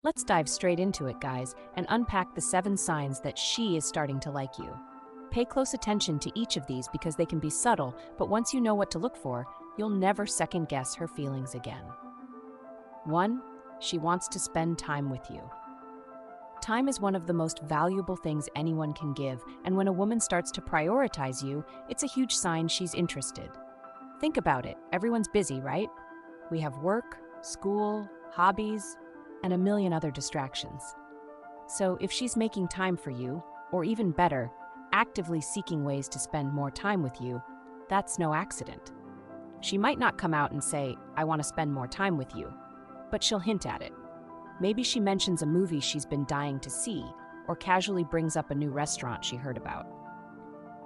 Let's dive straight into it, guys, and unpack the 7 signs that she is starting to like you. Pay close attention to each of these because they can be subtle, but once you know what to look for, you'll never second guess her feelings again. 1. She wants to spend time with you. Time is one of the most valuable things anyone can give, and when a woman starts to prioritize you, it's a huge sign she's interested. Think about it. Everyone's busy, right? We have work, school, hobbies, and a million other distractions. So if she's making time for you, or even better, actively seeking ways to spend more time with you, that's no accident. She might not come out and say, "I want to spend more time with you," but she'll hint at it. Maybe she mentions a movie she's been dying to see, or casually brings up a new restaurant she heard about.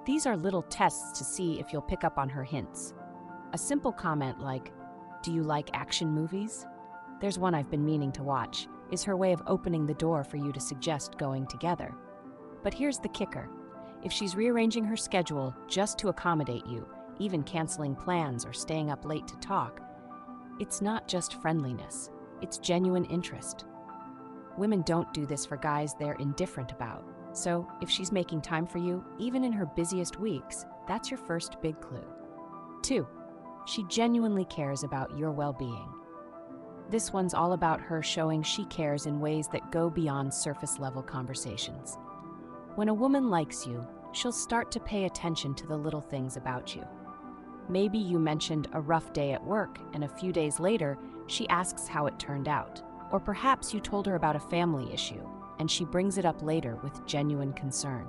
These are little tests to see if you'll pick up on her hints. A simple comment like, "Do you like action movies? There's one I've been meaning to watch," is her way of opening the door for you to suggest going together. But here's the kicker. If she's rearranging her schedule just to accommodate you, even canceling plans or staying up late to talk, it's not just friendliness, it's genuine interest. Women don't do this for guys they're indifferent about. So if she's making time for you, even in her busiest weeks, that's your first big clue. 2. She genuinely cares about your well-being. This one's all about her showing she cares in ways that go beyond surface-level conversations. When a woman likes you, she'll start to pay attention to the little things about you. Maybe you mentioned a rough day at work, and a few days later, she asks how it turned out. Or perhaps you told her about a family issue, and she brings it up later with genuine concern.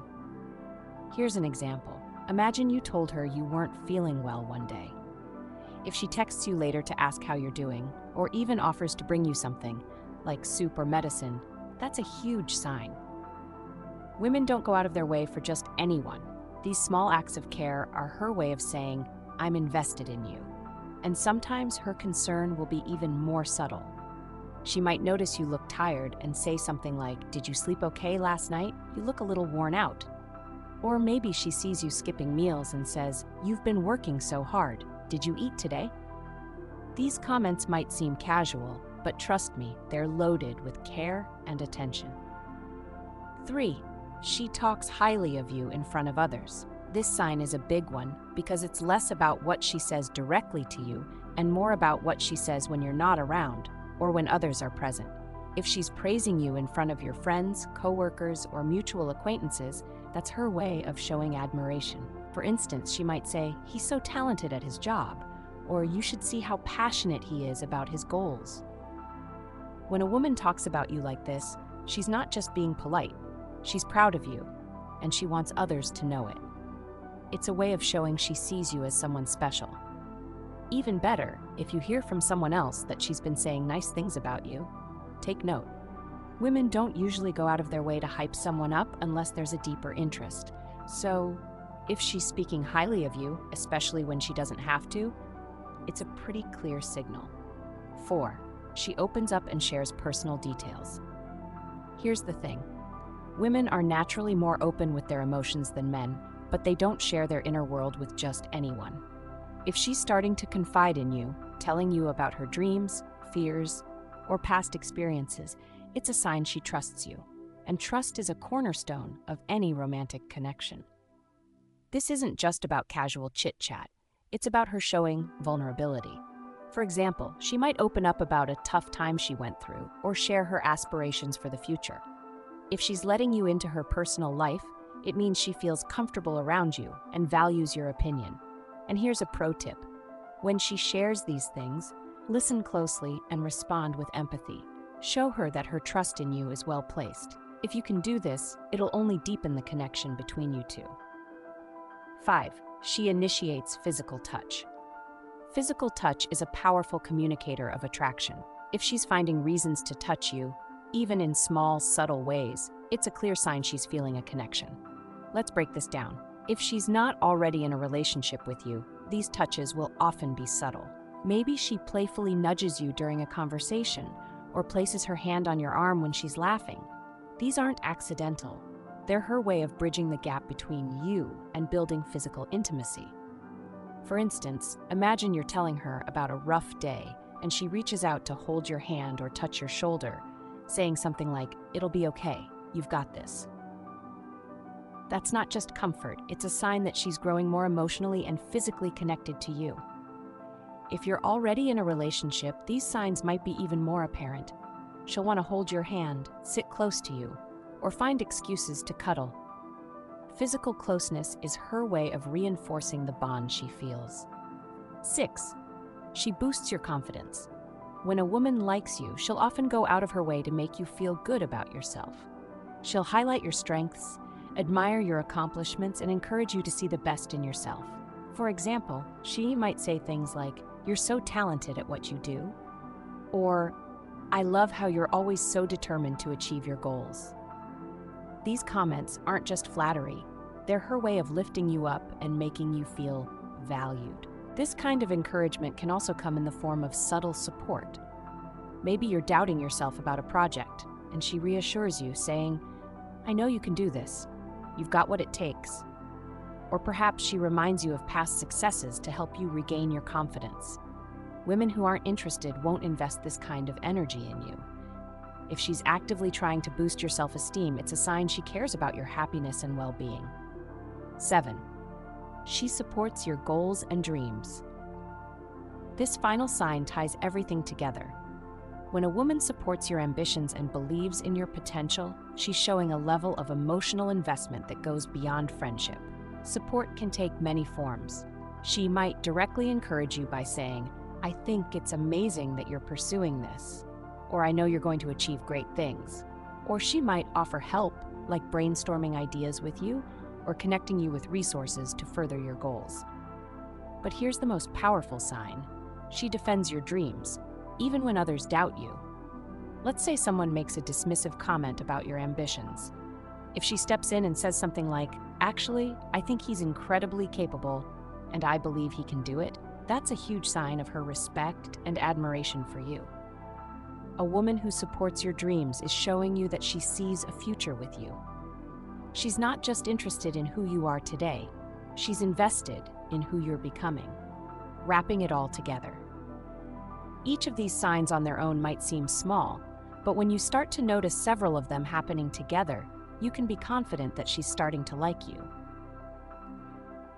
Here's an example. Imagine you told her you weren't feeling well one day. If she texts you later to ask how you're doing, or even offers to bring you something, like soup or medicine, that's a huge sign. Women don't go out of their way for just anyone. These small acts of care are her way of saying, "I'm invested in you." And sometimes her concern will be even more subtle. She might notice you look tired and say something like, "Did you sleep okay last night? You look a little worn out." Or maybe she sees you skipping meals and says, "You've been working so hard. Did you eat today?" These comments might seem casual, but trust me, they're loaded with care and attention. 3. She talks highly of you in front of others. This sign is a big one because it's less about what she says directly to you and more about what she says when you're not around or when others are present. If she's praising you in front of your friends, coworkers, or mutual acquaintances, that's her way of showing admiration. For instance, she might say, "He's so talented at his job," or "You should see how passionate he is about his goals." When a woman talks about you like this, she's not just being polite. She's proud of you, and she wants others to know it. It's a way of showing she sees you as someone special. Even better, if you hear from someone else that she's been saying nice things about you, take note. Women don't usually go out of their way to hype someone up unless there's a deeper interest. So, if she's speaking highly of you, especially when she doesn't have to, it's a pretty clear signal. 4. She opens up and shares personal details. Here's the thing. Women are naturally more open with their emotions than men, but they don't share their inner world with just anyone. If she's starting to confide in you, telling you about her dreams, fears, or past experiences, it's a sign she trusts you. And trust is a cornerstone of any romantic connection. This isn't just about casual chit-chat. It's about her showing vulnerability. For example, she might open up about a tough time she went through or share her aspirations for the future. If she's letting you into her personal life, it means she feels comfortable around you and values your opinion. And here's a pro tip. When she shares these things, listen closely and respond with empathy. Show her that her trust in you is well placed. If you can do this, it'll only deepen the connection between you two. 5. She initiates physical touch. Physical touch is a powerful communicator of attraction. If she's finding reasons to touch you, even in small, subtle ways, it's a clear sign she's feeling a connection. Let's break this down. If she's not already in a relationship with you, these touches will often be subtle. Maybe she playfully nudges you during a conversation or places her hand on your arm when she's laughing. These aren't accidental. They're her way of bridging the gap between you and building physical intimacy. For instance, imagine you're telling her about a rough day and she reaches out to hold your hand or touch your shoulder. saying something like, "It'll be okay, you've got this." That's not just comfort, it's a sign that she's growing more emotionally and physically connected to you. If you're already in a relationship, these signs might be even more apparent. She'll want to hold your hand, sit close to you, or find excuses to cuddle. Physical closeness is her way of reinforcing the bond she feels. 6. She boosts your confidence. When a woman likes you, she'll often go out of her way to make you feel good about yourself. She'll highlight your strengths, admire your accomplishments, and encourage you to see the best in yourself. For example, she might say things like, "You're so talented at what you do," or, "I love how you're always so determined to achieve your goals." These comments aren't just flattery, they're her way of lifting you up and making you feel valued. This kind of encouragement can also come in the form of subtle support. Maybe you're doubting yourself about a project, and she reassures you, saying, "I know you can do this. You've got what it takes." Or perhaps she reminds you of past successes to help you regain your confidence. Women who aren't interested won't invest this kind of energy in you. If she's actively trying to boost your self-esteem, it's a sign she cares about your happiness and well-being. 7. She supports your goals and dreams. This final sign ties everything together. When a woman supports your ambitions and believes in your potential, she's showing a level of emotional investment that goes beyond friendship. Support can take many forms. She might directly encourage you by saying, "I think it's amazing that you're pursuing this," or "I know you're going to achieve great things." Or she might offer help, like brainstorming ideas with you, or connecting you with resources to further your goals. But here's the most powerful sign. She defends your dreams, even when others doubt you. Let's say someone makes a dismissive comment about your ambitions. If she steps in and says something like, "Actually, I think he's incredibly capable, and I believe he can do it," that's a huge sign of her respect and admiration for you. A woman who supports your dreams is showing you that she sees a future with you. She's not just interested in who you are today, she's invested in who you're becoming, wrapping it all together. Each of these signs on their own might seem small, but when you start to notice several of them happening together, you can be confident that she's starting to like you.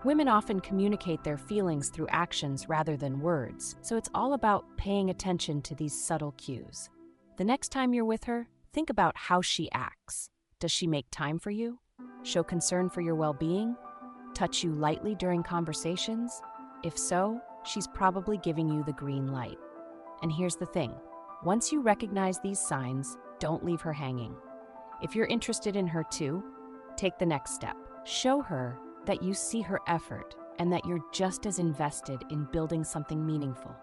Women often communicate their feelings through actions rather than words, so it's all about paying attention to these subtle cues. The next time you're with her, think about how she acts. Does she make time for you? Show concern for your well-being? Touch you lightly during conversations? If so, she's probably giving you the green light. And here's the thing, once you recognize these signs, don't leave her hanging. If you're interested in her too, take the next step. Show her that you see her effort and that you're just as invested in building something meaningful.